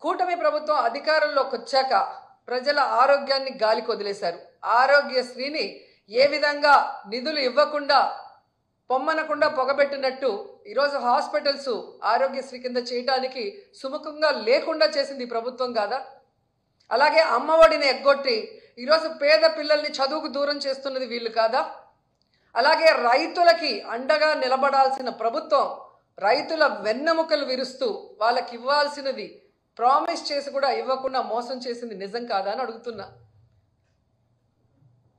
కూటమి ప్రభుత్వం అధికారంలోకి వచ్చాక ప్రజల ఆరోగ్యాన్ని గాలికి వదిలేశారు. ఆరోగ్యశ్రీని ఏ విధంగా నిధులు ఇవ్వకుండా పొమ్మనకుండా పొగబెట్టినట్టు ఈరోజు హాస్పిటల్స్ ఆరోగ్యశ్రీ కింద చేయడానికి సుముఖంగా లేకుండా చేసింది ప్రభుత్వం కాదా? అలాగే అమ్మఒడిని ఎగ్గొట్టి ఈరోజు పేద పిల్లల్ని చదువుకు దూరం చేస్తున్నది వీళ్ళు కాదా? అలాగే రైతులకి అండగా నిలబడాల్సిన ప్రభుత్వం రైతుల వెన్నెముకలు విరుస్తూ వాళ్ళకి ఇవ్వాల్సినది ప్రామిస్ చేసి కూడా ఇవ్వకుండా మోసం చేసింది నిజం కాదా అని అడుగుతున్నా.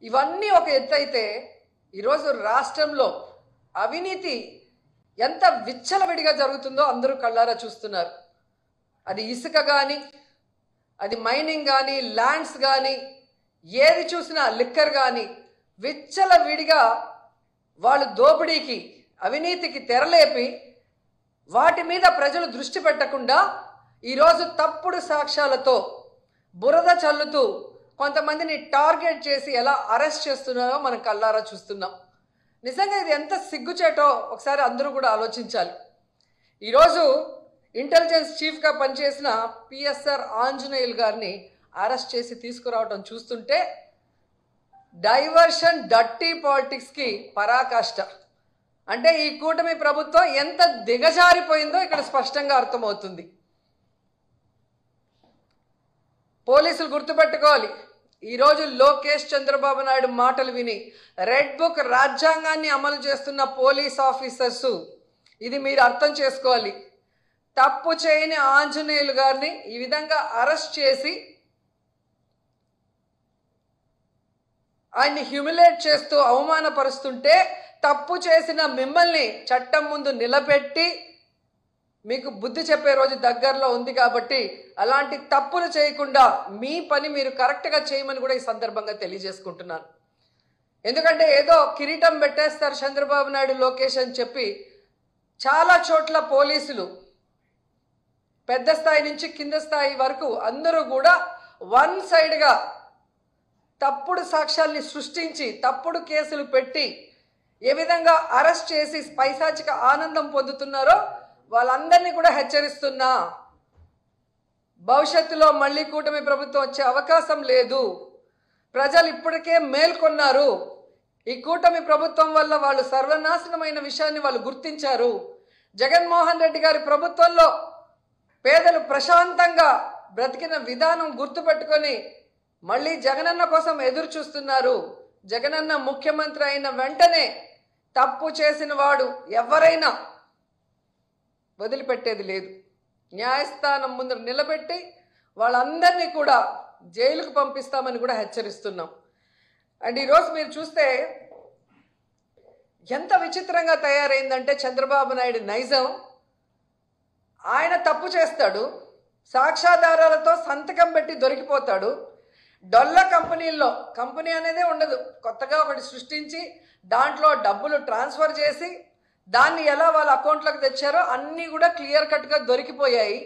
ఇవన్నీ ఒక ఎత్తు అయితే ఈరోజు రాష్ట్రంలో అవినీతి ఎంత విచ్చలవిడిగా జరుగుతుందో అందరూ కళ్ళారా చూస్తున్నారు. అది ఇసుక కానీ, అది మైనింగ్ కానీ, ల్యాండ్స్ కానీ, ఏది చూసినా లిక్కర్ కానీ విచ్చలవిడిగా వాళ్ళు దోపిడీకి అవినీతికి తెరలేపి వాటి మీద ప్రజలు దృష్టి పెట్టకుండా ఈరోజు తప్పుడు సాక్ష్యాలతో బురద చల్లుతూ కొంతమందిని టార్గెట్ చేసి ఎలా అరెస్ట్ చేస్తున్నారో మనం కళ్ళారా చూస్తున్నాం. నిజంగా ఇది ఎంత సిగ్గుచేటో ఒకసారి అందరూ కూడా ఆలోచించాలి. ఈరోజు ఇంటెలిజెన్స్ చీఫ్గా పనిచేసిన పిఎస్ఆర్ ఆంజనేయులు గారిని అరెస్ట్ చేసి తీసుకురావడం చూస్తుంటే డైవర్షన్ డర్టీ పాలిటిక్స్కి పరాకాష్ట. అంటే ఈ కూటమి ప్రభుత్వం ఎంత దిగజారిపోయిందో ఇక్కడ స్పష్టంగా అర్థమవుతుంది. పోలీసులు గుర్తుపెట్టుకోవాలి, ఈరోజు లోకేష్ చంద్రబాబు నాయుడు మాటలు విని రెడ్ బుక్ రాజ్యాంగాన్ని అమలు చేస్తున్న పోలీస్ ఆఫీసర్సు ఇది మీరు అర్థం చేసుకోవాలి. తప్పు చేయని ఆంజనేయులు గారిని ఈ విధంగా అరెస్ట్ చేసి ఆయన్ని హ్యూమిలేట్ చేస్తూ అవమానపరుస్తుంటే తప్పు చేసిన మిమ్మల్ని చట్టం ముందు నిలబెట్టి మీకు బుద్ధి చెప్పే రోజు దగ్గరలో ఉంది కాబట్టి అలాంటి తప్పులు చేయకుండా మీ పని మీరు కరెక్ట్గా చేయమని కూడా ఈ సందర్భంగా తెలియజేసుకుంటున్నాను. ఎందుకంటే ఏదో కిరీటం పెట్టేస్తారు చంద్రబాబు నాయుడు లోకేష్ అని చెప్పి చాలా చోట్ల పోలీసులు పెద్ద స్థాయి నుంచి కింద స్థాయి వరకు అందరూ కూడా వన్ సైడ్గా తప్పుడు సాక్ష్యాల్ని సృష్టించి తప్పుడు కేసులు పెట్టి ఏ విధంగా అరెస్ట్ చేసి పైశాచిక ఆనందం పొందుతున్నారో వాళ్ళందరినీ కూడా హెచ్చరిస్తున్నా. భవిష్యత్తులో మళ్ళీ కూటమి ప్రభుత్వం వచ్చే అవకాశం లేదు. ప్రజలు ఇప్పటికే మేల్కొన్నారు. ఈ కూటమి ప్రభుత్వం వల్ల వాళ్ళు సర్వనాశనమైన విషయాన్ని వాళ్ళు గుర్తించారు. జగన్మోహన్ రెడ్డి గారి ప్రభుత్వంలో పేదలు ప్రశాంతంగా బ్రతికిన విధానం గుర్తుపెట్టుకొని మళ్ళీ జగనన్న కోసం ఎదురు చూస్తున్నారు. జగనన్న ముఖ్యమంత్రి అయిన వెంటనే తప్పు చేసిన వాడు ఎవరైనా వదిలిపెట్టేది లేదు. న్యాయస్థానం ముందు నిలబెట్టి వాళ్ళందరినీ కూడా జైలుకు పంపిస్తామని కూడా హెచ్చరిస్తున్నాం. అండ్ ఈరోజు మీరు చూస్తే ఎంత విచిత్రంగా తయారైందంటే చంద్రబాబు నాయుడు నైజం. ఆయన తప్పు చేస్తాడు, సాక్ష్యాధారాలతో సంతకం పెట్టి దొరికిపోతాడు. డొల్ల కంపెనీల్లో కంపెనీ అనేదే ఉండదు, కొత్తగా ఒకటి సృష్టించి దాంట్లో డబ్బులు ట్రాన్స్ఫర్ చేసి దాన్ని ఎలా వాళ్ళ అకౌంట్లోకి తెచ్చారో అన్నీ కూడా క్లియర్ కట్గా దొరికిపోయాయి.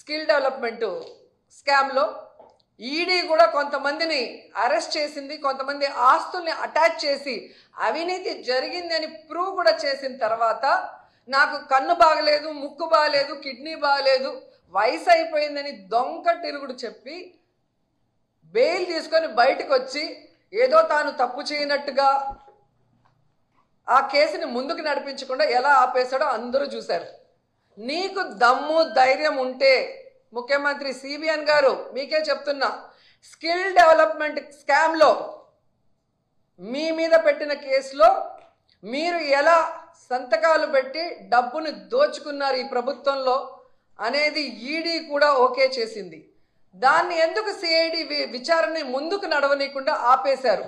స్కిల్ డెవలప్మెంట్ స్కామ్లో ఈడీ కూడా కొంతమందిని అరెస్ట్ చేసింది. కొంతమంది ఆస్తుల్ని అటాచ్ చేసి అవినీతి జరిగింది అని ప్రూవ్ కూడా చేసిన తర్వాత నాకు కన్ను బాగలేదు, ముక్కు బాగలేదు, కిడ్నీ బాగలేదు, వయసు అయిపోయిందని దొంగ తిరుగుడు చెప్పి బెయిల్ తీసుకొని బయటకు వచ్చి ఏదో తాను తప్పు చేయనట్టుగా ఆ కేసుని ముందుకు నడిపించకుండా ఎలా ఆపేశాడో అందరూ చూశారు. నీకు దమ్ము ధైర్యం ఉంటే ముఖ్యమంత్రి సిబిఎన్ గారు మీకే చెప్తున్నా, స్కిల్ డెవలప్మెంట్ స్కామ్లో మీ మీద పెట్టిన కేసులో మీరు ఎలా సంతకాలు పెట్టి డబ్బును దోచుకున్నారు ఈ ప్రభుత్వంలో అనేది ఈడీ కూడా ఓకే చేసింది. దాన్ని ఎందుకు సిఐడి విచారణని ముందుకు నడవనీయకుండా ఆపేశారు?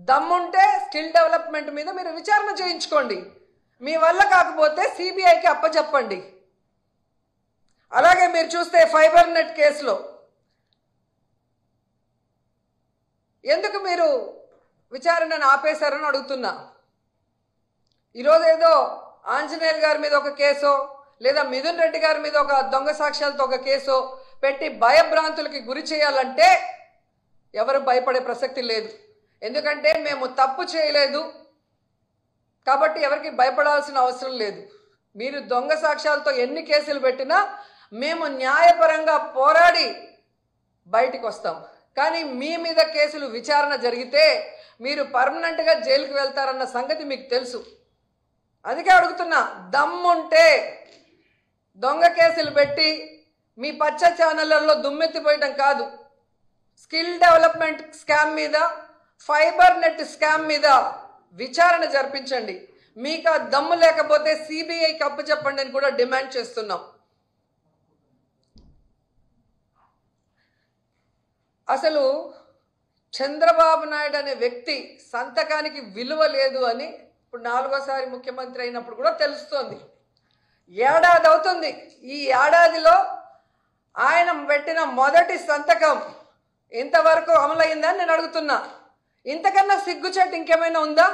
దమ్ముంటే స్కిల్ డెవలప్మెంట్ మీద మీరు విచారణ చేయించుకోండి. మీ వల్ల కాకపోతే సిబిఐకి అప్పచెప్పండి. అలాగే మీరు చూస్తే ఫైబర్ నెట్ కేసులో ఎందుకు మీరు విచారణను ఆపేశారని అడుగుతున్నా. ఈరోజు ఏదో ఆంజనేయులు గారి మీద ఒక కేసో లేదా మిథున్ రెడ్డి గారి మీద ఒక దొంగ సాక్ష్యాలతో ఒక కేసో పెట్టి భయభ్రాంతులకి గురి చేయాలంటే ఎవరు భయపడే ప్రసక్తి లేదు. ఎందుకంటే మేము తప్పు చేయలేదు కాబట్టి ఎవరికి భయపడాల్సిన అవసరం లేదు. మీరు దొంగ సాక్ష్యాలతో ఎన్ని కేసులు పెట్టినా మేము న్యాయపరంగా పోరాడి బయటికి వస్తాం. కానీ మీ మీద కేసులు విచారణ జరిగితే మీరు పర్మనెంట్గా జైలుకి వెళ్తారన్న సంగతి మీకు తెలుసు. అందుకే అడుగుతున్నా, దమ్ముంటే దొంగ కేసులు పెట్టి మీ పచ్చ ఛానళ్లలో దుమ్మెత్తిపోయటం కాదు, స్కిల్ డెవలప్మెంట్ స్కామ్ మీద, ఫైబర్ నెట్ స్కామ్ మీద విచారణ జరిపించండి. మీకు ఆ దమ్ము లేకపోతే సిబిఐకి అప్పచెప్పండి అని కూడా డిమాండ్ చేస్తున్నాం. అసలు చంద్రబాబు నాయుడు అనే వ్యక్తి సంతకానికి విలువ లేదు అని ఇప్పుడు 4వ ముఖ్యమంత్రి అయినప్పుడు కూడా తెలుస్తోంది. ఏడాది అవుతుంది. ఈ ఏడాదిలో ఆయన పెట్టిన మొదటి సంతకం ఇంతవరకు అమలైందని నేను అడుగుతున్నా. ఇంతకన్నా సిగ్గుచేటు ఇంకేమైనా ఉందా?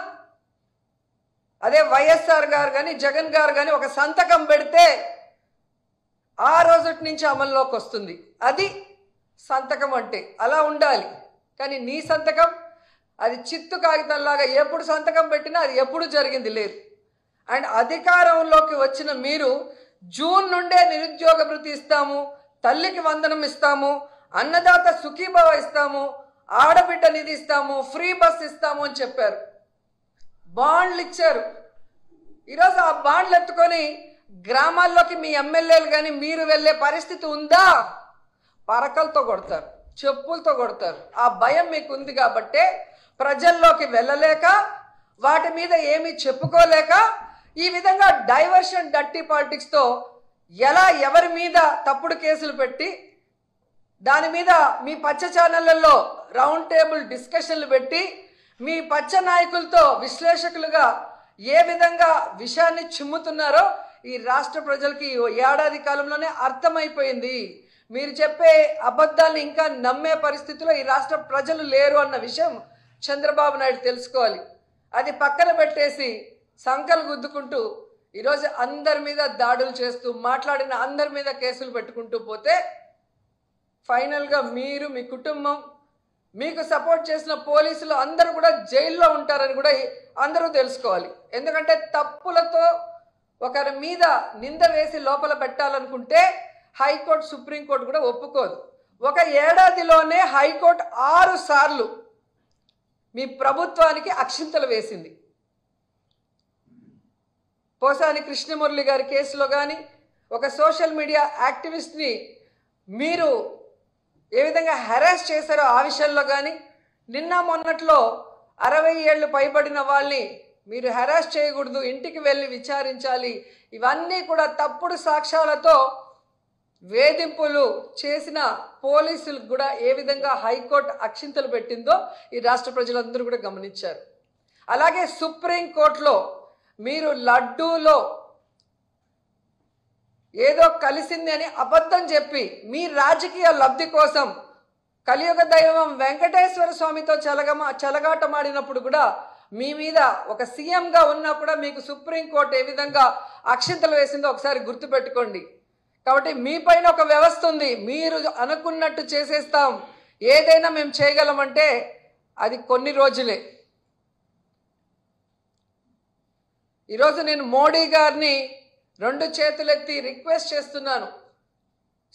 అదే వైఎస్ఆర్ గారు కానీ జగన్ గారు కానీ ఒక సంతకం పెడితే ఆ రోజు నుంచి అమల్లోకి వస్తుంది. అది సంతకం అంటే అలా ఉండాలి. కానీ నీ సంతకం అది చిత్తు కాగితంలాగా ఎప్పుడు సంతకం పెట్టినా అది ఎప్పుడు జరిగింది లేదు. అండ్ అధికారంలోకి వచ్చిన మీరు జూన్ నుండే నిరుద్యోగ భృతి ఇస్తాము, తల్లికి వందనం ఇస్తాము, అన్నదాత సుఖీభవ ఇస్తాము, ఆడబిడ్డ నిధి ఇస్తాము, ఫ్రీ బస్ ఇస్తాము అని చెప్పారు. బాండ్లు ఇచ్చారు. ఈరోజు ఆ బాండ్లు ఎత్తుకొని గ్రామాల్లోకి మీ ఎమ్మెల్యేలు కానీ మీరు వెళ్ళే పరిస్థితి ఉందా? పరకలతో కొడతారు, చెప్పులతో కొడతారు. ఆ భయం మీకు ఉంది కాబట్టే ప్రజల్లోకి వెళ్ళలేక, వాటి మీద ఏమీ చెప్పుకోలేక ఈ విధంగా డైవర్షన్ డర్టీ పాలిటిక్స్తో ఎలా ఎవరి మీద తప్పుడు కేసులు పెట్టి దాని మీద మీ పచ్చ ఛానళ్లలో రౌండ్ టేబుల్ డిస్కషన్లు పెట్టి మీ పచ్చ నాయకులతో విశ్లేషకులుగా ఏ విధంగా విషయాన్ని చిమ్ముతున్నారో ఈ రాష్ట్ర ప్రజలకి ఏడాది కాలంలోనే అర్థమైపోయింది. మీరు చెప్పే అబద్ధాలను ఇంకా నమ్మే పరిస్థితిలో ఈ రాష్ట్ర ప్రజలు లేరు అన్న విషయం చంద్రబాబు నాయుడు తెలుసుకోవాలి. అది పక్కన పెట్టేసి సంకలు గుద్దుకుంటూ ఈరోజు అందరి మీద దాడులు చేస్తూ మాట్లాడిన అందరి మీద కేసులు పెట్టుకుంటూ పోతే ఫైనల్గా మీరు, మీ కుటుంబం, మీకు సపోర్ట్ చేసిన పోలీసులు అందరూ కూడా జైల్లో ఉంటారని కూడా అందరూ తెలుసుకోవాలి. ఎందుకంటే తప్పులతో ఒకరి మీద నింద వేసి లోపల పెట్టాలనుకుంటే హైకోర్టు, సుప్రీంకోర్టు కూడా ఒప్పుకోదు. ఒక ఏడాదిలోనే హైకోర్టు 6 సార్లు మీ ప్రభుత్వానికి అక్షింతలు వేసింది. పోసాని కృష్ణమురళి గారి కేసులో కానీ, ఒక సోషల్ మీడియా యాక్టివిస్ట్ని మీరు ఏ విధంగా హెరాస్ చేశారో ఆ విషయంలో కానీ, నిన్న మొన్నట్లో 60 ఏళ్ళు పైబడిన వాళ్ళని మీరు హెరాస్ చేయకూడదు, ఇంటికి వెళ్ళి విచారించాలి, ఇవన్నీ కూడా తప్పుడు సాక్ష్యాలతో వేధింపులు చేసిన పోలీసులకు కూడా ఏ విధంగా హైకోర్టు అక్షింతలు పెట్టిందో ఈ రాష్ట్ర ప్రజలందరూ కూడా గమనించారు. అలాగే సుప్రీంకోర్టులో మీరు లడ్డూలో ఏదో కలిసింది అని అబద్ధం చెప్పి మీ రాజకీయ లబ్ధి కోసం కలియుగ దైవం వెంకటేశ్వర స్వామితో చెలగాటమాడినప్పుడు కూడా మీ మీద ఒక సీఎంగా ఉన్నా కూడా మీకు సుప్రీంకోర్టు ఏ విధంగా అక్షింతలు వేసిందో ఒకసారి గుర్తుపెట్టుకోండి. కాబట్టి మీ పైన ఒక వ్యవస్థ ఉంది. మీరు అనుకున్నట్టు చేసేస్తాం, ఏదైనా మేము చేయగలమంటే అది కొన్ని రోజులే. ఈరోజు నేను మోడీ గారిని 2 చేతులెత్తి రిక్వెస్ట్ చేస్తున్నాను.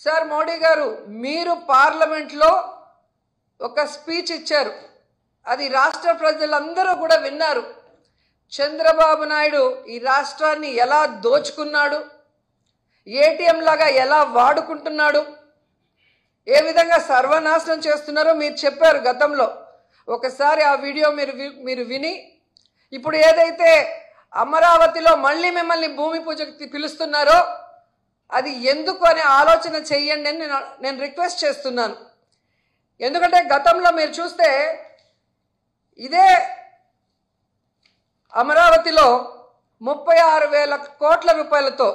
సార్ మోడీ గారు, మీరు పార్లమెంట్లో ఒక స్పీచ్ ఇచ్చారు, అది రాష్ట్ర ప్రజలందరూ కూడా విన్నారు. చంద్రబాబు నాయుడు ఈ రాష్ట్రాన్ని ఎలా దోచుకున్నాడు, ఏటీఎం లాగా ఎలా వాడుకుంటున్నాడు, ఏ విధంగా సర్వనాశనం చేస్తున్నారో మీరు చెప్పారు గతంలో. ఒకసారి ఆ వీడియో మీరు విని ఇప్పుడు ఏదైతే అమరావతిలో మళ్ళీ మిమ్మల్ని భూమి పూజకి పిలుస్తున్నారో అది ఎందుకు అనే ఆలోచన చెయ్యండి అని నేను రిక్వెస్ట్ చేస్తున్నాను. ఎందుకంటే గతంలో మీరు చూస్తే ఇదే అమరావతిలో 36,000 కోట్ల రూపాయలతో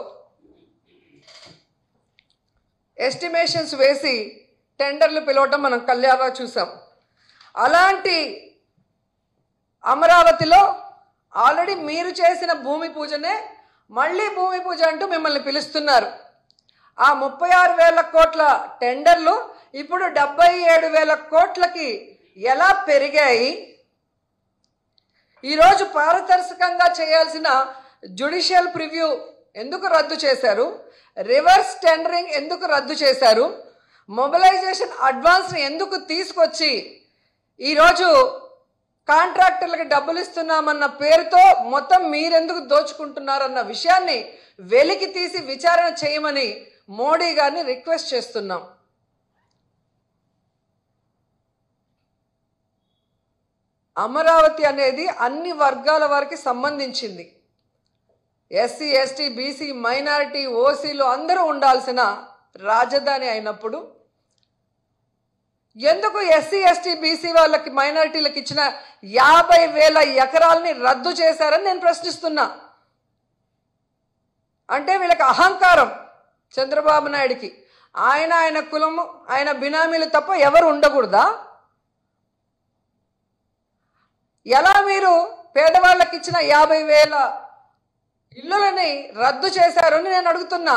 ఎస్టిమేషన్స్ వేసి టెండర్లు పిలవటం మనం కళ్యాణంగా చూసాం. అలాంటి అమరావతిలో ఆల్రెడీ మీరు చేసిన భూమి పూజనే మళ్ళీ భూమి పూజ అంటూ మిమ్మల్ని పిలుస్తున్నారు. ఆ 36,000 కోట్ల టెండర్లు ఇప్పుడు 77,000 కోట్లకి ఎలా పెరిగాయి? ఈరోజు పారదర్శకంగా చేయాల్సిన జ్యుడిషియల్ ప్రివ్యూ ఎందుకు రద్దు చేశారు? రివర్స్ టెండరింగ్ ఎందుకు రద్దు చేశారు? మొబిలైజేషన్ అడ్వాన్స్ని ఎందుకు తీసుకొచ్చి ఈరోజు కాంట్రాక్టర్లకు డబ్బులు ఇస్తున్నామన్న పేరుతో మొత్తం మీరెందుకు దోచుకుంటున్నారన్న విషయాన్ని వెలికి తీసి విచారణ చేయమని మోడీ గారిని రిక్వెస్ట్ చేస్తున్నాం. అమరావతి అనేది అన్ని వర్గాల వారికి సంబంధించింది. ఎస్సీ, ఎస్టీ, బీసీ, మైనారిటీ, ఓసీలు అందరూ ఉండాల్సిన రాజధాని అయినప్పుడు ఎందుకు ఎస్సీ, ఎస్టీ, బీసీ వాళ్ళకి, మైనారిటీలకు ఇచ్చిన 50,000 ఎకరాలని రద్దు చేశారని నేను ప్రశ్నిస్తున్నా. అంటే వీళ్ళకి అహంకారం చంద్రబాబు నాయుడికి. ఆయన కులము, ఆయన బినామీలు తప్ప ఎవరు ఉండకూడదా? ఎలా మీరు పేదవాళ్ళకి ఇచ్చిన 50,000 ఇల్లులని రద్దు చేశారని నేను అడుగుతున్నా.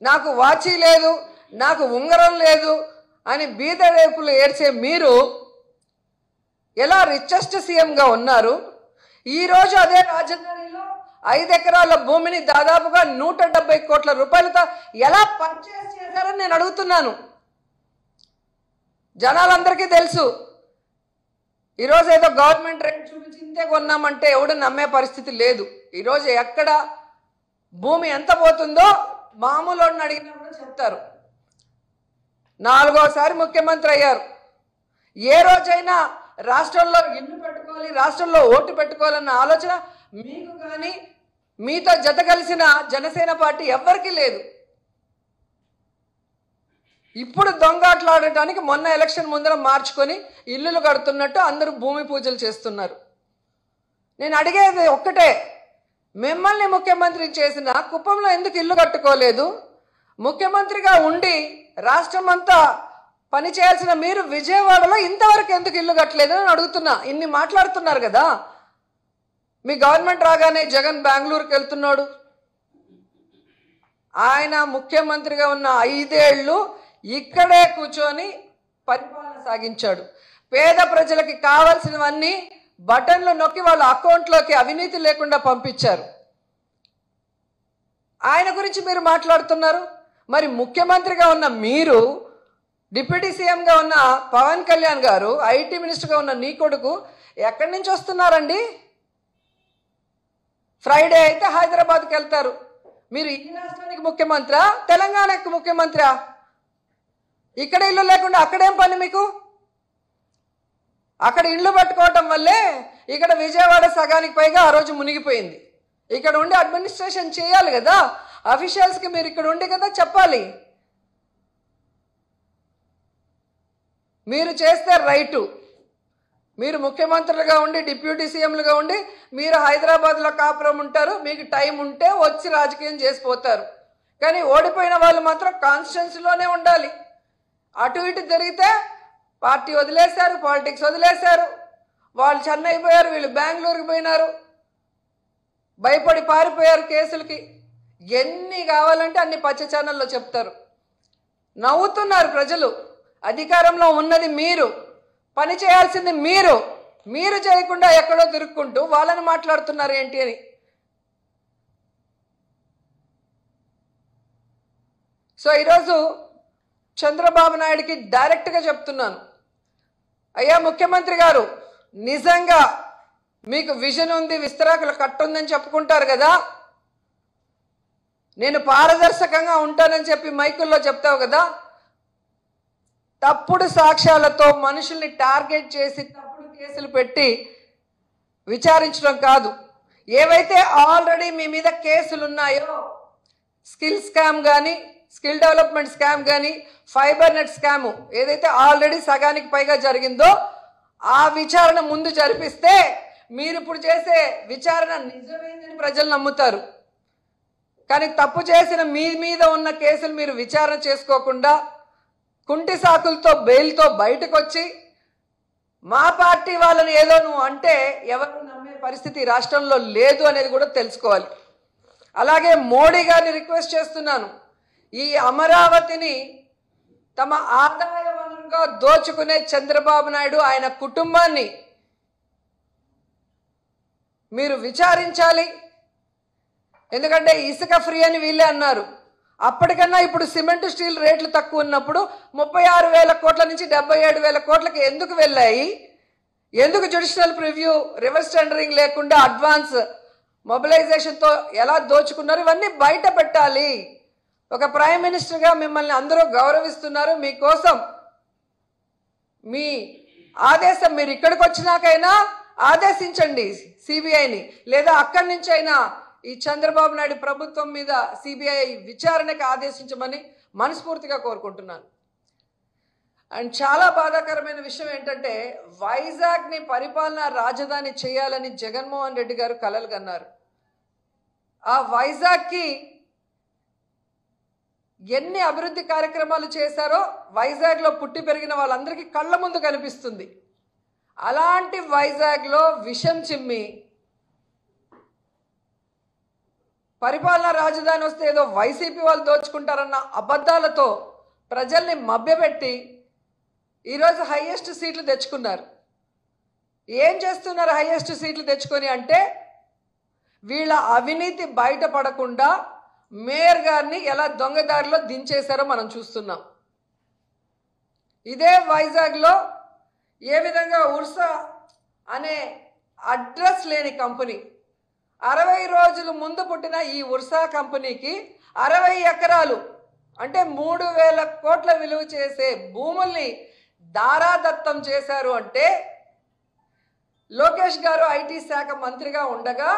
నాకు వాచి లేదు, నాకు ఉంగరం లేదు అని బీదరేపులు ఏడ్చే మీరు ఎలా రిచెస్ట్ సీఎంగా ఉన్నారు? ఈరోజు అదే రాజధానిలో 5 ఎకరాల భూమిని దాదాపుగా 170 కోట్ల రూపాయలతో ఎలా పర్చేస్ చేశారని నేను అడుగుతున్నాను. జనాలందరికీ తెలుసు. ఈరోజు ఏదో గవర్నమెంట్ రేట్ చూపించి ఇంతే కొన్నామంటే ఎవడు నమ్మే పరిస్థితి లేదు. ఈరోజు ఎక్కడ భూమి ఎంత పోతుందో మామూలు వాడిని అడిగినా కూడా చెప్తారు. 4వసారి ముఖ్యమంత్రి అయ్యారు. ఏ రోజైనా రాష్ట్రంలో ఇల్లు పెట్టుకోవాలి, రాష్ట్రంలో ఓటు పెట్టుకోవాలన్న ఆలోచన మీకు కానీ మీతో జత కలిసిన జనసేన పార్టీ ఎవ్వరికీ లేదు. ఇప్పుడు దొంగాట్లాడటానికి మొన్న ఎలక్షన్ ముందర మార్చుకొని ఇల్లులు కడుతున్నట్టు అందరూ భూమి పూజలు చేస్తున్నారు. నేను అడిగేది ఒక్కటే, మిమ్మల్ని ముఖ్యమంత్రి చేసిన కుప్పంలో ఎందుకు ఇల్లు కట్టుకోలేదు? ముఖ్యమంత్రిగా ఉండి రాష్ట్రం అంతా పని చేయాల్సిన మీరు విజయవాడలో ఇంతవరకు ఎందుకు ఇల్లు కట్టలేదు అని అడుగుతున్నా. ఇన్ని మాట్లాడుతున్నారు కదా. మీ గవర్నమెంట్ రాగానే జగన్ బెంగళూరుకి వెళ్తున్నాడు. ఆయన ముఖ్యమంత్రిగా ఉన్న 5 ఏళ్ళు ఇక్కడే కూర్చొని పరిపాలన సాగించాడు. పేద ప్రజలకి కావాల్సినవన్నీ బటన్లు నొక్కి వాళ్ళ అకౌంట్లోకి అవినీతి లేకుండా పంపించారు. ఆయన గురించి మీరు మాట్లాడుతున్నారు. మరి ముఖ్యమంత్రిగా ఉన్న మీరు, డిప్యూటీ సీఎంగా ఉన్న పవన్ కళ్యాణ్ గారు, ఐటీ మినిస్టర్గా ఉన్న నీ కొడుకు ఎక్కడి నుంచి వస్తున్నారండి? ఫ్రైడే అయితే హైదరాబాద్కి వెళ్తారు. మీరు ఈ రాష్ట్రానికి ముఖ్యమంత్రా, తెలంగాణకి ముఖ్యమంత్రా? ఇక్కడ ఇల్లు లేకుండా అక్కడేం పని మీకు? అక్కడ ఇల్లు పట్టుకోవటం వల్లే ఇక్కడ విజయవాడ సగానికి పైగా ఆ రోజు మునిగిపోయింది. ఇక్కడ ఉండి అడ్మినిస్ట్రేషన్ చేయాలి కదా. అఫీషియల్స్కి మీరు ఇక్కడ ఉండి కదా చెప్పాలి. మీరు చేస్తే రైటు. మీరు ముఖ్యమంత్రులుగా ఉండి, డిప్యూటీ సీఎంలుగా ఉండి మీరు హైదరాబాద్లో కాపురం ఉంటారు. మీకు టైం ఉంటే వచ్చి రాజకీయం చేసిపోతారు. కానీ ఓడిపోయిన వాళ్ళు మాత్రం కాన్స్టిట్యున్సీలోనే ఉండాలి. అటు ఇటు జరిగితే పార్టీ వదిలేశారు, పాలిటిక్స్ వదిలేశారు. వాళ్ళు చెన్నై పోయారు, వీళ్ళు బెంగళూరుకి పోయినారు, భయపడి పారిపోయారు కేసులకి. ఎన్ని కావాలంటే అన్ని పచ్చ ఛానల్లో చెప్తారు. నవ్వుతున్నారు ప్రజలు. అధికారంలో ఉన్నది మీరు, పని చేయాల్సింది మీరు. మీరు చేయకుండా ఎక్కడో తిరుక్కుంటూ వాళ్ళని మాట్లాడుతున్నారు ఏంటి అని. సో ఈరోజు చంద్రబాబు నాయుడికి డైరెక్ట్గా చెప్తున్నాను, అయ్యా ముఖ్యమంత్రి గారు, నిజంగా మీకు విజన్ ఉంది, విస్తరాకుల కట్టుందని చెప్పుకుంటారు కదా. నేను పారదర్శకంగా ఉంటానని చెప్పి మైకుల్లో చెప్తావు కదా. తప్పుడు సాక్ష్యాలతో మనుషుల్ని టార్గెట్ చేసి తప్పుడు కేసులు పెట్టి విచారించడం కాదు. ఏవైతే ఆల్రెడీ మీ మీద కేసులు ఉన్నాయో, స్కిల్ స్కామ్ కానీ, స్కిల్ డెవలప్మెంట్ స్కామ్ కానీ, ఫైబర్ నెట్ స్కామ్ ఏదైతే ఆల్రెడీ సగానికి పైగా జరిగిందో ఆ విచారణ ముందు జరిపిస్తే మీరు ఇప్పుడు చేసే విచారణ నిజమైందని ప్రజలు నమ్ముతారు. కానీ తప్పు చేసిన మీ మీద ఉన్న కేసులు మీరు విచారణ చేసుకోకుండా కుంటి సాకులతో బెయిల్తో బయటకు వచ్చి మా పార్టీ వాళ్ళని ఏదో నువ్వు అంటే ఎవరు నమ్మే పరిస్థితి రాష్ట్రంలో లేదు అనేది కూడా తెలుసుకోవాలి. అలాగే మోడీ గారిని రిక్వెస్ట్ చేస్తున్నాను, ఈ అమరావతిని తమ ఆదాయ వనరుగా దోచుకునే చంద్రబాబు నాయుడు, ఆయన కుటుంబాన్ని మీరు విచారించాలి. ఎందుకంటే ఇసుక ఫ్రీ అని వీళ్ళే అన్నారు. అప్పటికన్నా ఇప్పుడు సిమెంట్ స్టీల్ రేట్లు తక్కువ ఉన్నప్పుడు 36,000 కోట్ల నుంచి 77,000 కోట్లకి ఎందుకు వెళ్ళాయి? ఎందుకు జ్యుడిషియల్ ప్రివ్యూ, రివర్స్ టెండరింగ్ లేకుండా అడ్వాన్స్ మొబిలైజేషన్తో ఎలా దోచుకున్నారు? ఇవన్నీ బయట పెట్టాలి. ఒక ప్రైమ్ మినిస్టర్గా మిమ్మల్ని అందరూ గౌరవిస్తున్నారు. మీకోసం మీ ఆదేశం, మీరు ఇక్కడికి వచ్చినాకైనా ఆదేశించండి సిబిఐని, లేదా అక్కడి నుంచి అయినా ఈ చంద్రబాబు నాయుడు ప్రభుత్వం మీద సిబిఐ విచారణకు ఆదేశించమని మనస్ఫూర్తిగా కోరుకుంటున్నాను. అండ్ చాలా బాధాకరమైన విషయం ఏంటంటే, వైజాగ్ని పరిపాలనా రాజధాని చేయాలని జగన్మోహన్ రెడ్డి గారు కలలు కన్నారు. ఆ వైజాగ్కి ఎన్ని అభివృద్ధి కార్యక్రమాలు చేశారో వైజాగ్లో పుట్టి పెరిగిన వాళ్ళందరికీ కళ్ళ ముందు కనిపిస్తుంది. అలాంటి వైజాగ్లో విషం చిమ్మి పరిపాలనా రాజధాని వస్తే ఏదో వైసీపీ వాళ్ళు దోచుకుంటారన్న అబద్ధాలతో ప్రజల్ని మభ్యపెట్టి ఈరోజు హైయెస్ట్ సీట్లు తెచ్చుకున్నారు. ఏం చేస్తున్నారు హైయెస్ట్ సీట్లు తెచ్చుకొని అంటే, వీళ్ళ అవినీతి బయటపడకుండా మేయర్ గారిని ఎలా దొంగదారిలో దించేశారో మనం చూస్తున్నాం. ఇదే వైజాగ్లో ఏ విధంగా ఉర్సా అనే అడ్రస్ లేని కంపెనీ, 60 రోజుల ముందు పుట్టిన ఈ ఉర్సా కంపెనీకి 60 ఎకరాలు అంటే 3,000 కోట్ల విలువ చేసే భూముల్ని దారాదత్తం చేశారు. అంటే లోకేష్ గారు ఐటీ శాఖ మంత్రిగా ఉండగా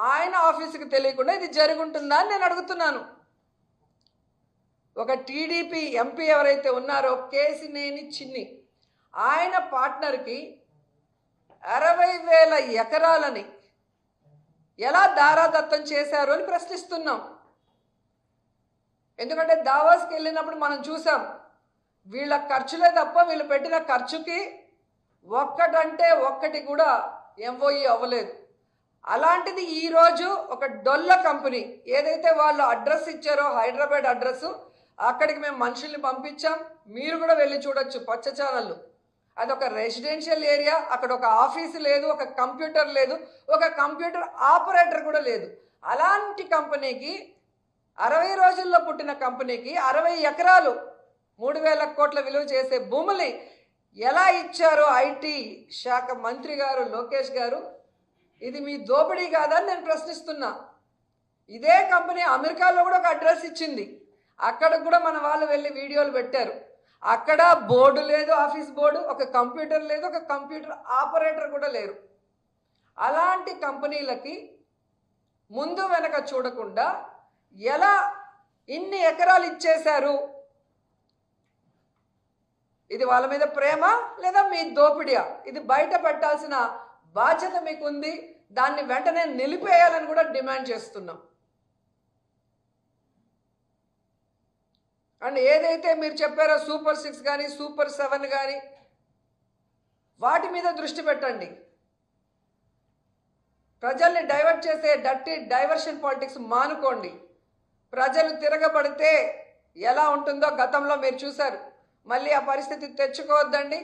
ఆయన ఆఫీసుకి తెలియకుండా ఇది జరుగుంటుందా అని నేను అడుగుతున్నాను. ఒక టీడీపీ ఎంపీ ఎవరైతే ఉన్నారో కేసినేని చిన్ని, ఆయన పార్ట్నర్కి 60,000 ఎకరాలని ఎలా దారాదత్తం చేశారు అని ప్రశ్నిస్తున్నాం. ఎందుకంటే దావాస్కి వెళ్ళినప్పుడు మనం చూసాం, వీళ్ళ ఖర్చులే తప్ప వీళ్ళు పెట్టిన ఖర్చుకి ఒక్కటంటే ఒక్కటి కూడా ఎంఓఈ అవ్వలేదు. అలాంటిది ఈరోజు ఒక డొల్ల కంపెనీ ఏదైతే వాళ్ళు అడ్రస్ ఇచ్చారో హైదరాబాద్ అడ్రస్, అక్కడికి మేము మనుషుల్ని పంపించాం. మీరు కూడా వెళ్ళి చూడొచ్చు పచ్చ ఛానళ్ళు. అదొక రెసిడెన్షియల్ ఏరియా, అక్కడ ఒక ఆఫీసు లేదు, ఒక కంప్యూటర్ లేదు, ఒక కంప్యూటర్ ఆపరేటర్ కూడా లేదు. అలాంటి కంపెనీకి 60 రోజుల్లో పుట్టిన కంపెనీకి 60 ఎకరాలు 3,000 కోట్ల విలువ చేసే భూముల్ని ఎలా ఇచ్చారో ఐటీ శాఖ మంత్రి గారు లోకేష్ గారు, ఇది మీ దోపిడీ కాదా అని నేను ప్రశ్నిస్తున్నా. ఇదే కంపెనీ అమెరికాలో కూడా ఒక అడ్రస్ ఇచ్చింది, అక్కడికి కూడా మన వాళ్ళు వెళ్ళి వీడియోలు పెట్టారు. అక్కడ బోర్డు లేదు, ఆఫీస్ బోర్డు, ఒక కంప్యూటర్ లేదు, ఒక కంప్యూటర్ ఆపరేటర్ కూడా లేరు. అలాంటి కంపెనీలకి ముందు వెనక చూడకుండా ఎలా ఇన్ని ఎకరాలు ఇచ్చేశారు? ఇది వాళ్ళ మీద ప్రేమ లేదా మీ దోపిడియా? ఇది బయట పెట్టాల్సిన బాధ్యత మీకుంది. దాన్ని వెంటనే నిలిపేయాలని కూడా డిమాండ్ చేస్తున్నాం. అండ్ ఏదైతే మీరు చెప్పారో సూపర్ 6 కానీ సూపర్ 7 కానీ, వాటి మీద దృష్టి పెట్టండి. ప్రజల్ని డైవర్ట్ చేసే డర్టీ డైవర్షన్ పాలిటిక్స్ మానుకోండి. ప్రజలు తిరగబడితే ఎలా ఉంటుందో గతంలో మీరు చూశారు. మళ్ళీ ఆ పరిస్థితి తెచ్చుకోవద్దండి.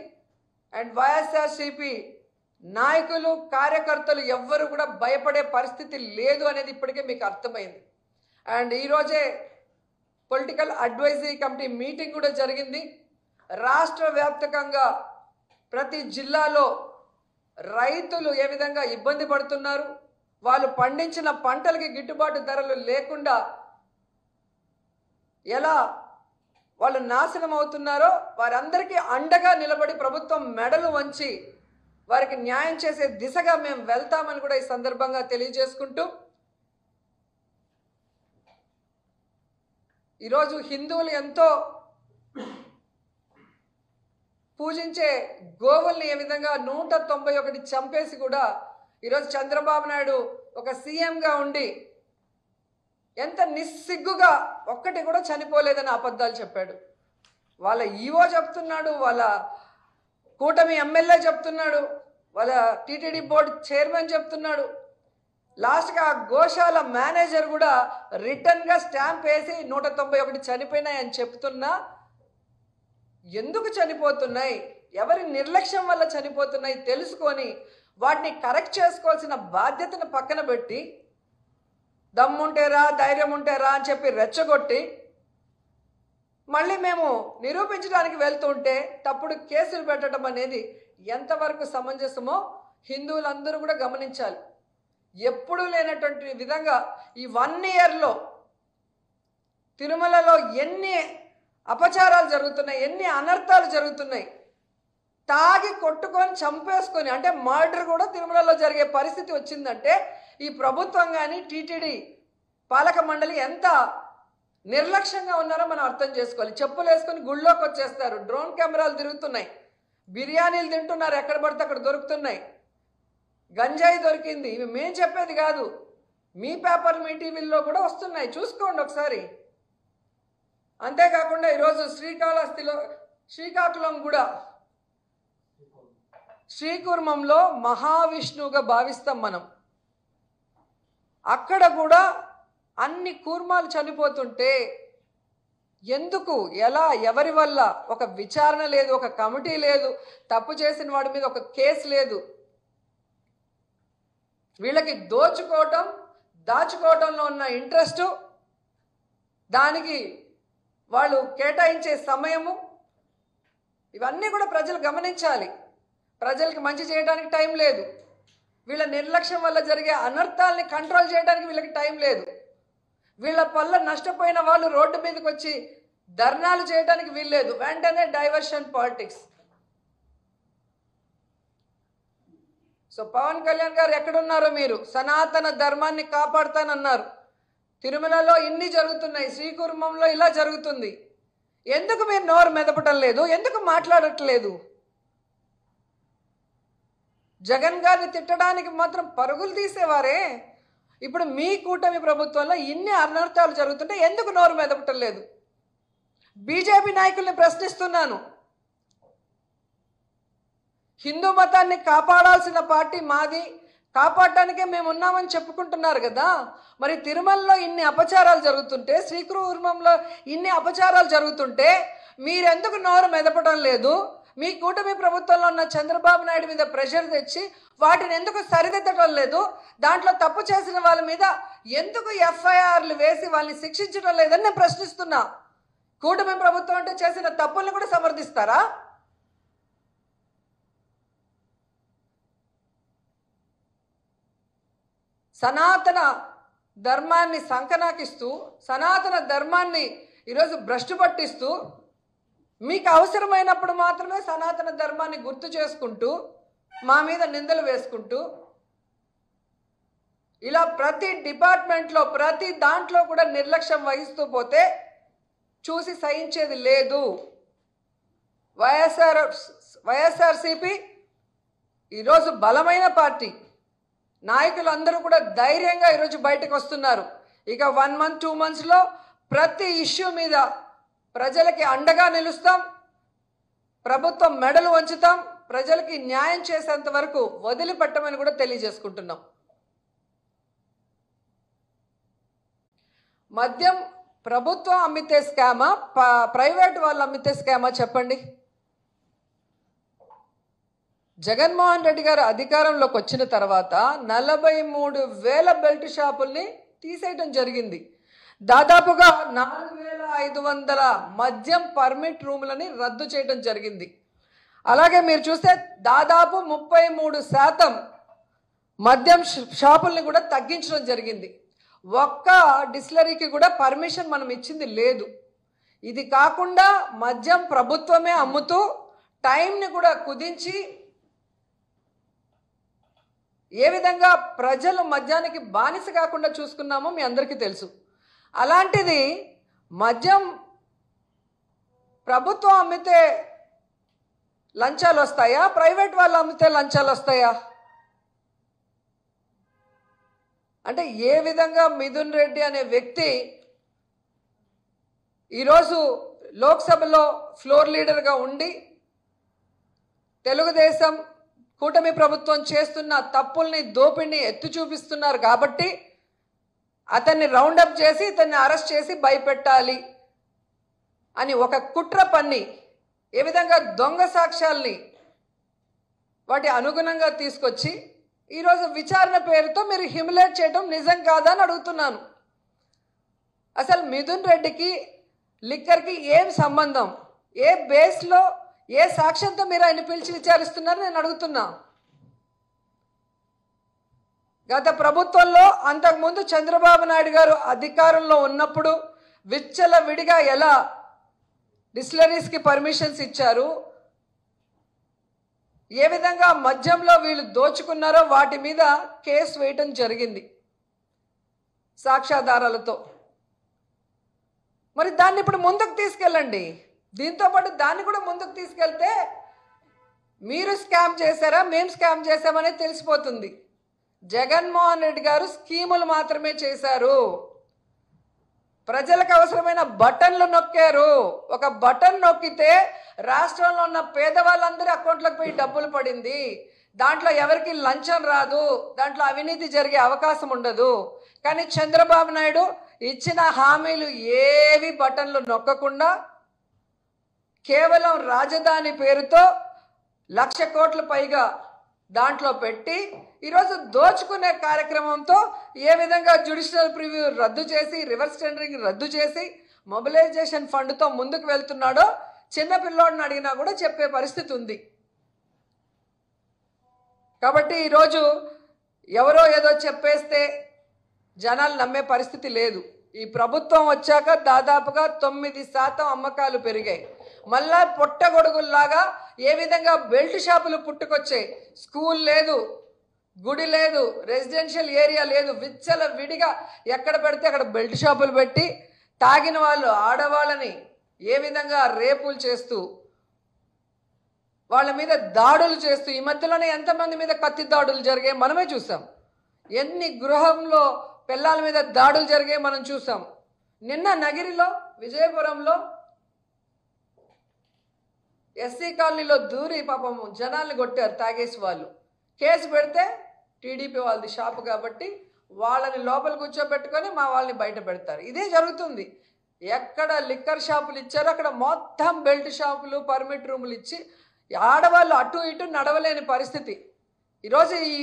అండ్ వైఎస్ఆర్సీపీ నాయకులు కార్యకర్తలు ఎవ్వరు కూడా భయపడే పరిస్థితి లేదు అనేది ఇప్పటికే మీకు అర్థమైంది. అండ్ ఈరోజే పొలిటికల్ అడ్వైజరీ కమిటీ మీటింగ్ కూడా జరిగింది. రాష్ట్ర వ్యాప్తంగా ప్రతి జిల్లాలో రైతులు ఏ విధంగా ఇబ్బంది పడుతున్నారు, వాళ్ళు పండించిన పంటలకి గిట్టుబాటు ధరలు లేకుండా ఎలా వాళ్ళు నాశనం అవుతున్నారో వారందరికీ అండగా నిలబడి ప్రభుత్వం మెడలు వంచి వారికి న్యాయం చేసే దిశగా మేము వెళ్తామని కూడా ఈ సందర్భంగా తెలియజేసుకుంటూ, ఈరోజు హిందువులు ఎంతో పూజించే గోవుల్ని ఏ విధంగా 191 చంపేసి కూడా ఈరోజు చంద్రబాబు నాయుడు ఒక సీఎంగా ఉండి ఎంత నిస్సిగ్గుగా ఒక్కటి కూడా చనిపోలేదని అబద్ధాలు చెప్పాడు. వాళ్ళ ఈవో చెప్తున్నాడు, వాళ్ళ కూటమి ఎమ్మెల్యే చెప్తున్నాడు, వాళ్ళ టీటీడీ బోర్డు చైర్మన్ చెప్తున్నాడు. లాస్ట్గా ఆ గోశాల మేనేజర్ కూడా రిటర్న్గా స్టాంప్ వేసి 191 చనిపోయినాయని చెప్తున్నా, ఎందుకు చనిపోతున్నాయి, ఎవరి నిర్లక్ష్యం వల్ల చనిపోతున్నాయి తెలుసుకొని వాటిని కరెక్ట్ చేసుకోవాల్సిన బాధ్యతను పక్కన పెట్టి దమ్ముంటేరా, ధైర్యం ఉంటేరా అని చెప్పి రెచ్చగొట్టి మళ్ళీ మేము నిరూపించడానికి వెళ్తుంటే తప్పుడు కేసులు పెట్టడం అనేది ఎంతవరకు సమంజసమో హిందువులందరూ కూడా గమనించాలి. ఎప్పుడూ లేనటువంటి విధంగా ఈ 1 ఇయర్లో తిరుమలలో ఎన్ని అపచారాలు జరుగుతున్నాయి, ఎన్ని అనర్థాలు జరుగుతున్నాయి. తాగి కొట్టుకొని చంపేసుకొని, అంటే మర్డర్ కూడా తిరుమలలో జరిగే పరిస్థితి వచ్చిందంటే ఈ ప్రభుత్వం కానీ టీటీడీ పాలక మండలి ఎంత నిర్లక్ష్యంగా ఉన్నారో మనం అర్థం చేసుకోవాలి. చెప్పులు వేసుకొని గుళ్ళోకి వచ్చేస్తారు, డ్రోన్ కెమెరాలు తిరుగుతున్నాయి, బిర్యానీలు తింటున్నారు, ఎక్కడ పడితే అక్కడ దొరుకుతున్నాయి, గంజాయి దొరికింది. ఇవి మేము చెప్పేది కాదు, మీ పేపర్లు మీ టీవీల్లో కూడా వస్తున్నాయి, చూసుకోండి ఒకసారి. అంతేకాకుండా ఈరోజు శ్రీకాకుళం కూడా శ్రీకూర్మంలో మహావిష్ణువుగా భావిస్తాం మనం. అక్కడ కూడా అన్ని కూర్మాలు చనిపోతుంటే ఎందుకు, ఎలా, ఎవరి వల్ల ఒక విచారణ లేదు, ఒక కమిటీ లేదు, తప్పు చేసిన వాడి మీద ఒక కేసు లేదు. వీళ్ళకి దోచుకోవటం, దాచుకోవటంలో ఉన్న ఇంట్రెస్టు, దానికి వాళ్ళు కేటాయించే సమయము, ఇవన్నీ కూడా ప్రజలు గమనించాలి. ప్రజలకి మంచి చేయడానికి టైం లేదు. వీళ్ళ నిర్లక్ష్యం వల్ల జరిగే అనర్థాలని కంట్రోల్ చేయడానికి వీళ్ళకి టైం లేదు. వీళ్ళ వల్ల నష్టపోయిన వాళ్ళు రోడ్డు మీదకి వచ్చి ధర్నాలు చేయడానికి వీల్లేదు. వెంటనే diversion politics. So Pawan Kalyan గారు ఎక్కడున్నారో, మీరు సనాతన ధర్మాన్ని కాపాడుతానన్నారు. తిరుమలలో ఇన్ని జరుగుతున్నాయి, శ్రీకూర్మంలో ఇలా జరుగుతుంది. ఎందుకు మీరు నోరు మెదపటం లేదు? ఎందుకు మాట్లాడట్లేదు? జగన్ గారిని తిట్టడానికి మాత్రం పరుగులు తీసేవారే. ఇప్పుడు మీ కూటమి ప్రభుత్వంలో ఇన్ని అనర్థాలు జరుగుతుంటే ఎందుకు నోరు మెదపటం లేదు? బీజేపీ నాయకుల్ని ప్రశ్నిస్తున్నాను. హిందూ మతాన్ని కాపాడాల్సిన పార్టీ మాది, కాపాడటానికే మేము ఉన్నామని చెప్పుకుంటున్నారు కదా. మరి తిరుమలలో ఇన్ని అపచారాలు జరుగుతుంటే, శ్రీకూర్మంలో ఇన్ని అపచారాలు జరుగుతుంటే మీరెందుకు నోరు మెదపడం లేదు? మీ కూటమి ప్రభుత్వంలో ఉన్న చంద్రబాబు నాయుడు మీద ప్రెషర్ తెచ్చి వాటిని ఎందుకు సరిదిద్దటం లేదు? దాంట్లో తప్పు చేసిన వాళ్ళ మీద ఎందుకు ఎఫ్ఐఆర్లు వేసి వాళ్ళని శిక్షించడం లేదని నేను ప్రశ్నిస్తున్నా. కూటమి ప్రభుత్వం అంటే చేసిన తప్పుల్ని కూడా సమర్థిస్తారా? సనాతన ధర్మాన్ని సంకనాకిస్తూ, సనాతన ధర్మాన్ని ఈరోజు భ్రష్టు పట్టిస్తూ, మీకు అవసరమైనప్పుడు మాత్రమే సనాతన ధర్మాన్ని గుర్తు చేసుకుంటూ మా మీద నిందలు వేసుకుంటూ, ఇలా ప్రతి డిపార్ట్మెంట్లో ప్రతి దాంట్లో కూడా నిర్లక్ష్యం వహిస్తూ చూసి సహించేది లేదు. వైఎస్ఆర్సీపీ ఈరోజు బలమైన పార్టీ. నాయకులందరూ కూడా ధైర్యంగా ఈరోజు బయటకు వస్తున్నారు. ఇక 1 month 2 monthsలో ప్రతి ఇష్యూ మీద ప్రజలకి అండగా నిలుస్తాం, ప్రభుత్వం మెడలు వంచుతాం, ప్రజలకి న్యాయం చేసేంత వరకు వదిలిపెట్టమని కూడా తెలియజేసుకుంటున్నాం. మద్యం ప్రభుత్వం అమ్మితే స్కామా, ప్రైవేట్ వాళ్ళు అమ్మితే స్కామా చెప్పండి. జగన్మోహన్ రెడ్డి గారు అధికారంలోకి వచ్చిన తర్వాత 43,000 బెల్ట్ షాపుల్ని తీసేయడం జరిగింది. దాదాపుగా 4,500 మద్యం పర్మిట్ రూములని రద్దు చేయడం జరిగింది. అలాగే మీరు చూస్తే దాదాపు 33% మద్యం షాపుల్ని కూడా తగ్గించడం జరిగింది. ఒక్క డిస్టిలరీకి కూడా పర్మిషన్ మనం ఇచ్చింది లేదు. ఇది కాకుండా మద్యం ప్రభుత్వమే అమ్ముతూ టైంని కూడా కుదించి ఏ విధంగా ప్రజలు మద్యానికి బానిస కాకుండా చూసుకున్నామో మీ అందరికీ తెలుసు. అలాంటిది మద్యం ప్రభుత్వం అమ్మితే లంచాలు వస్తాయా, ప్రైవేట్ వాళ్ళు అమ్మితే లంచాలు వస్తాయా? అంటే ఏ విధంగా మిథున్ రెడ్డి అనే వ్యక్తి ఈరోజు లోక్సభలో ఫ్లోర్ లీడర్గా ఉండి తెలుగుదేశం కూటమి ప్రభుత్వం చేస్తున్న తప్పుల్ని, దోపిడిని ఎత్తి చూపిస్తున్నారు కాబట్టి అతన్ని రౌండప్ చేసి ఇతన్ని అరెస్ట్ చేసి భయపెట్టాలి అని ఒక కుట్ర పన్ని ఏ విధంగా దొంగ సాక్ష్యాల్ని వాటి అనుగుణంగా తీసుకొచ్చి ఈరోజు విచారణ పేరుతో మీరు హ్యూమిలేట్ చేయడం నిజం కాదా అని అడుగుతున్నాను. అసలు మిథున్ రెడ్డికి లిక్కర్కి ఏం సంబంధం? ఏ బేస్లో ఏ సాక్ష్యంతో మీరు ఆయన పిలిచి విచారిస్తున్నారు నేను అడుగుతున్నా. గత ప్రభుత్వంలో అంతకుముందు చంద్రబాబు నాయుడు గారు అధికారంలో ఉన్నప్పుడు విచ్చలవిడిగా ఎలా డిస్టిలరీస్కి పర్మిషన్స్ ఇచ్చారు, ఏ విధంగా మద్యంలో వీళ్ళు దోచుకున్నారో వాటి మీద కేసు వేయటం జరిగింది సాక్ష్యాధారాలతో. మరి దాన్ని ఇప్పుడు ముందుకు తీసుకెళ్ళండి. దీంతో పాటు దాన్ని కూడా ముందుకు తీసుకెళ్తే మీరు స్కామ్ చేశారా మేము స్కామ్ చేశామనే తెలిసిపోతుంది. జగన్మోహన్ రెడ్డి గారు స్కీములు మాత్రమే చేశారు. ప్రజలకు అవసరమైన బటన్లు నొక్కారు. ఒక బటన్ నొక్కితే రాష్ట్రంలో ఉన్న పేదవాళ్ళందరి అకౌంట్లకు పోయి డబ్బులు పడింది. దాంట్లో ఎవరికి లంచం రాదు, దాంట్లో అవినీతి జరిగే అవకాశం ఉండదు. కానీ చంద్రబాబు నాయుడు ఇచ్చిన హామీలు ఏవి బటన్లు నొక్కకుండా కేవలం రాజధాని పేరుతో 1,00,000 కోట్ల పైగా దాంట్లో పెట్టి ఈరోజు దోచుకునే కార్యక్రమంతో ఏ విధంగా జ్యుడిషియల్ ప్రివ్యూ రద్దు చేసి రివర్స్ టెండరింగ్ రద్దు చేసి మొబిలైజేషన్ ఫండ్తో ముందుకు వెళ్తున్నాడో చిన్నపిల్లోడిని అడిగినా కూడా చెప్పే పరిస్థితి ఉంది. కాబట్టి ఈరోజు ఎవరో ఏదో చెప్పేస్తే జనాలు నమ్మే పరిస్థితి లేదు. ఈ ప్రభుత్వం వచ్చాక దాదాపుగా 9% అమ్మకాలు పెరిగాయి. మళ్ళా పొట్టగొడుగుల్లాగా ఏ విధంగా బెల్ట్ షాపులు పుట్టుకొచ్చాయి. స్కూల్ లేదు, గుడి లేదు, రెసిడెన్షియల్ ఏరియా లేదు, విచ్చల విడిగా ఎక్కడ పెడితే అక్కడ బెల్ట్ షాపులు పెట్టి తాగిన వాళ్ళు ఆడవాళ్ళని ఏ విధంగా రేపులు చేస్తూ వాళ్ళ మీద దాడులు చేస్తూ ఈ మధ్యలోనే ఎంతమంది మీద కత్తి దాడులు జరిగాయి మనమే చూసాం. ఎన్ని గృహంలో పిల్లల మీద దాడులు జరిగాయి మనం చూసాం. నిన్న నగిరిలో విజయపురంలో ఎస్సీ కాలనీలో దూరి పాపం జనాల్ని కొట్టారు తాగేసి వాళ్ళు. కేసు పెడితే టీడీపీ వాళ్ళది షాపు కాబట్టి వాళ్ళని లోపల కూర్చోబెట్టుకొని మా వాళ్ళని బయట పెడతారు. ఇదే జరుగుతుంది. ఎక్కడ లిక్కర్ షాపులు ఇచ్చారో అక్కడ మొత్తం బెల్ట్ షాపులు పర్మిట్ రూములు ఇచ్చి ఆడవాళ్ళు అటు ఇటు నడవలేని పరిస్థితి. ఈరోజు ఈ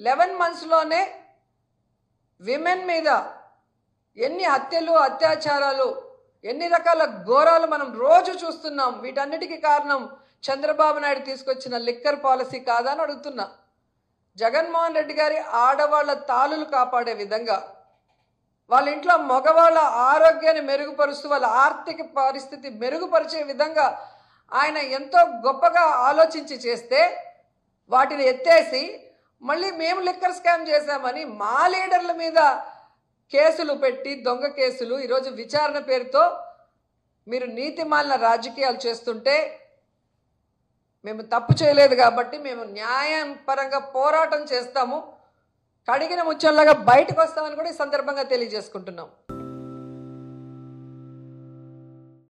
11 monthsలోనే విమెన్ మీద ఎన్ని హత్యలు అత్యాచారాలు ఎన్ని రకాల ఘోరాలు మనం రోజు చూస్తున్నాం. వీటన్నిటికీ కారణం చంద్రబాబు నాయుడు తీసుకొచ్చిన లిక్కర్ పాలసీ కాదా అని అడుగుతున్నా. జగన్మోహన్ రెడ్డి గారి ఆడవాళ్ళ తాళులు కాపాడే విధంగా వాళ్ళ ఇంట్లో మగవాళ్ళ ఆరోగ్యాన్ని మెరుగుపరుస్తూ వాళ్ళ ఆర్థిక పరిస్థితి మెరుగుపరిచే విధంగా ఆయన ఎంతో గొప్పగా ఆలోచించి చేస్తే వాటిని ఎత్తేసి మళ్ళీ మేము లిక్కర్ స్కామ్ చేశామని మా లీడర్ల మీద కేసులు పెట్టి దొంగ కేసులు ఈరోజు విచారణ పేరుతో మీరు నీతిమాలిన రాజకీయాలు చేస్తుంటే మేము తప్పు చేయలేదు కాబట్టి మేము న్యాయం పరంగా పోరాటం చేస్తాము, కడిగిన ముత్యంలాగా బయటకు వస్తామని కూడా ఈ సందర్భంగా తెలియజేసుకుంటున్నాం.